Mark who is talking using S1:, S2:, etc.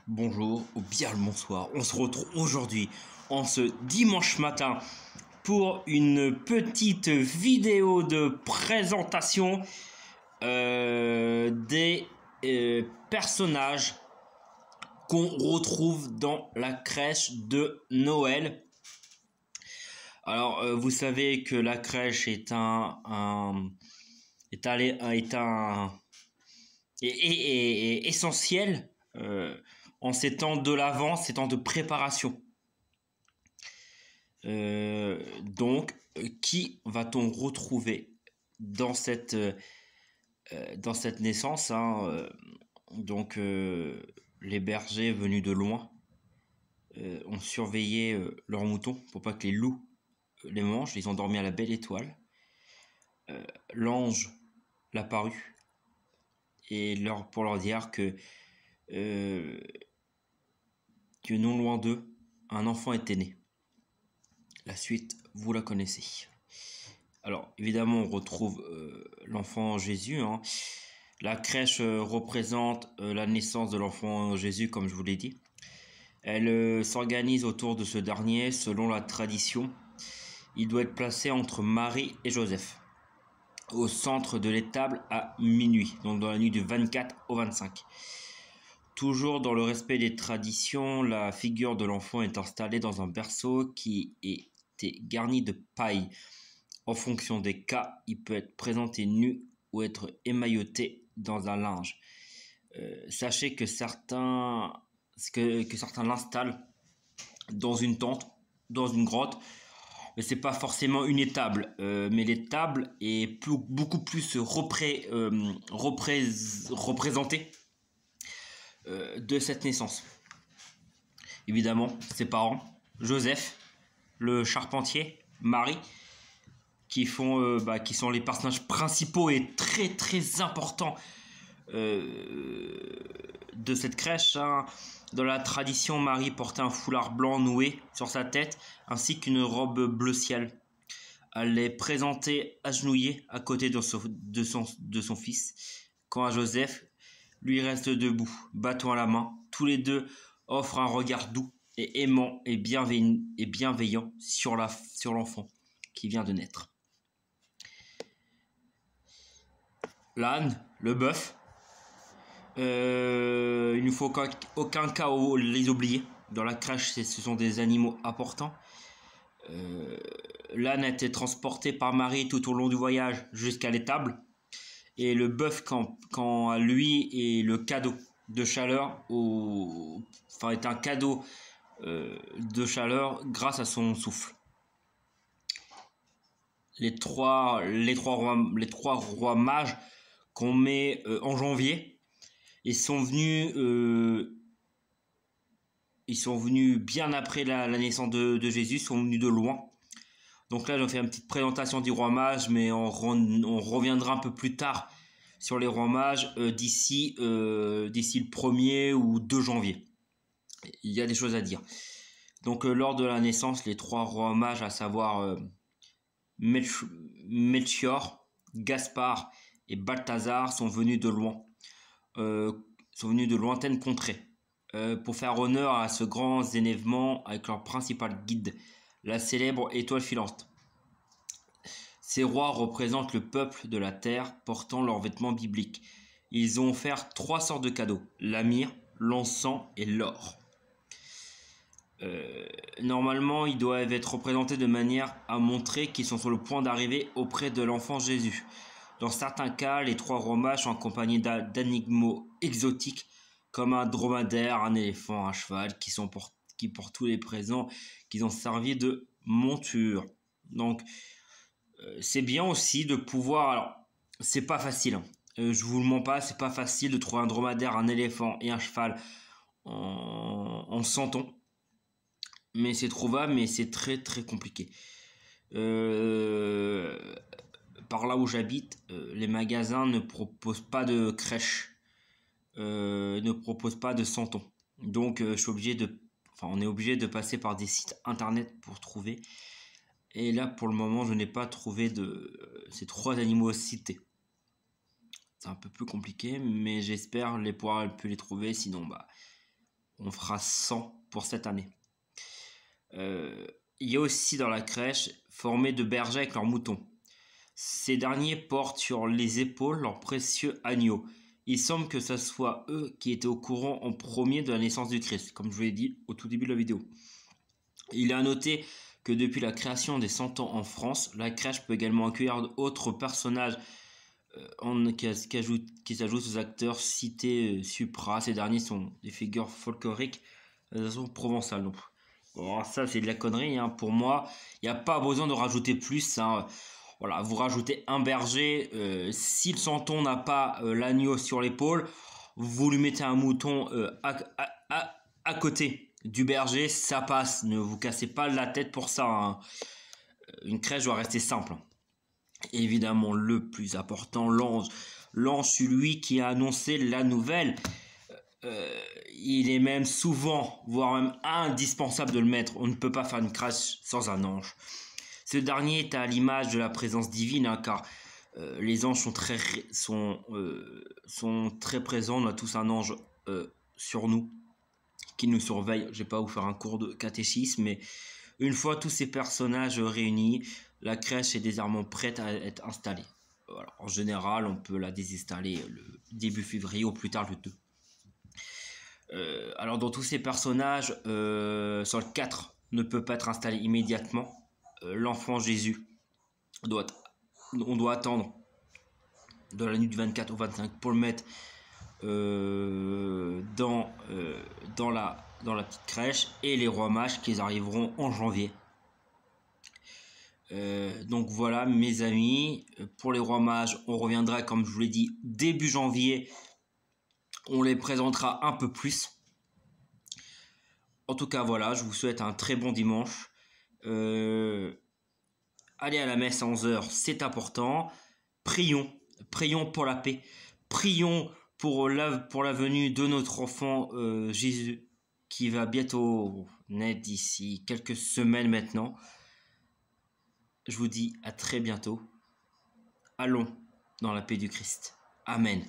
S1: Bonjour ou bien le bonsoir. On se retrouve aujourd'hui, en ce dimanche matin, pour une petite vidéo de présentation des personnages qu'on retrouve dans la crèche de Noël. Alors, vous savez que la crèche est est essentiel en ces temps de l'avant, ces temps de préparation. Qui va-t-on retrouver dans cette naissance, hein, les bergers venus de loin ont surveillé leurs moutons pour pas que les loups les mangent. Ils ont dormi à la belle étoile. L'ange l'apparut et pour leur dire que non loin d'eux, un enfant était né. La suite, vous la connaissez. Alors, évidemment, on retrouve l'enfant Jésus. Hein. La crèche représente la naissance de l'enfant Jésus, comme je vous l'ai dit. Elle s'organise autour de ce dernier, selon la tradition. Il doit être placé entre Marie et Joseph, au centre de l'étable à minuit, donc dans la nuit du 24 au 25. Toujours dans le respect des traditions, la figure de l'enfant est installée dans un berceau qui était garni de paille. En fonction des cas, il peut être présenté nu ou être émailloté dans un linge. Sachez que certains l'installent dans une tente, dans une grotte, mais c'est pas forcément une étable, mais l'étable est beaucoup plus représentée de cette naissance. Évidemment, ses parents, Joseph, le charpentier, Marie, qui sont les personnages principaux et très importants de cette crèche. Hein. Dans la tradition, Marie portait un foulard blanc noué sur sa tête ainsi qu'une robe bleu ciel. Elle est présentée agenouillée à côté de son fils, quand Joseph lui reste debout, bâton à la main. Tous les deux offrent un regard doux et aimant et bienveillant sur l'enfant qui vient de naître. L'âne, le bœuf, il ne faut aucun cas les oublier. Dans la crèche, ce sont des animaux importants. L'âne a été transporté par Marie tout au long du voyage jusqu'à l'étable. Et le bœuf, quand lui est le cadeau de chaleur, est un cadeau de chaleur grâce à son souffle. Les trois rois mages qu'on met en janvier, ils sont venus bien après la naissance de Jésus, sont venus de loin. Donc là, j'ai fait une petite présentation du roi mage, mais on reviendra un peu plus tard sur les rois mages d'ici le 1er ou 2 janvier. Il y a des choses à dire. Donc lors de la naissance, les 3 rois mages, à savoir Melchior, Gaspard et Balthazar, sont venus de lointaines contrées pour faire honneur à ce grand événement avec leur principal guide, la célèbre étoile filante. Ces rois représentent le peuple de la terre portant leurs vêtements bibliques. Ils ont offert 3 sortes de cadeaux, la myrrhe, l'encens et l'or. Normalement, ils doivent être représentés de manière à montrer qu'ils sont sur le point d'arriver auprès de l'enfant Jésus. Dans certains cas, les 3 rois mages sont accompagnés d'animaux exotiques comme un dromadaire, un éléphant, un cheval, qui pour tous les présents, qui ont servi de monture. Donc, c'est bien aussi de pouvoir... Alors, c'est pas facile. Hein. Je vous le mens pas, c'est pas facile de trouver un dromadaire, un éléphant et un cheval en 100 ans. Mais c'est trouvable, mais c'est très compliqué. Par là où j'habite, les magasins ne proposent pas de crèche, ne proposent pas de centons. Donc, on est obligé de passer par des sites internet pour trouver. Et là, pour le moment, je n'ai pas trouvé ces 3 animaux cités. C'est un peu plus compliqué, mais j'espère pouvoir les trouver. Sinon, On fera 100 pour cette année. Il y a aussi dans la crèche formée de bergers avec leurs moutons. Ces derniers portent sur les épaules leurs précieux agneaux. Il semble que ce soit eux qui étaient au courant en premier de la naissance du Christ, comme je vous l'ai dit au tout début de la vidéo. Il est à noter que depuis la création des 100 ans en France, la crèche peut également accueillir d'autres personnages qui s'ajoutent aux acteurs cités supra. Ces derniers sont des figures folkloriques de façon provençale. Donc, bon, ça, c'est de la connerie. Hein. Pour moi, il n'y a pas besoin de rajouter plus. Hein. Voilà, vous rajoutez un berger. Si le santon n'a pas l'agneau sur l'épaule, vous lui mettez un mouton à côté du berger, ça passe. Ne vous cassez pas la tête pour ça. Hein. Une crèche doit rester simple. Évidemment, le plus important, l'ange. L'ange, celui qui a annoncé la nouvelle. Il est même souvent, voire même indispensable de le mettre. On ne peut pas faire une crèche sans un ange. Ce dernier est à l'image de la présence divine, hein, car les anges sont très présents. On a tous un ange sur nous qui nous surveille. Je ne vais pas vous faire un cours de catéchisme, mais une fois tous ces personnages réunis, la crèche est désormais prête à être installée. Voilà. En général, on peut la désinstaller le début février ou plus tard le 2. Alors dans tous ces personnages, sur le 4 ne peut pas être installé immédiatement. L'enfant Jésus, on doit attendre de la nuit du 24 au 25 pour le mettre dans la petite crèche, et les rois mages qui arriveront en janvier. Donc voilà mes amis, pour les rois mages on reviendra comme je vous l'ai dit début janvier, on les présentera un peu plus. En tout cas voilà, je vous souhaite un très bon dimanche. Allez à la messe à 11h, c'est important. Prions pour la paix, prions pour la venue de notre enfant Jésus, qui va bientôt naître d'ici quelques semaines maintenant. Je vous dis à très bientôt. Allons dans la paix du Christ. Amen.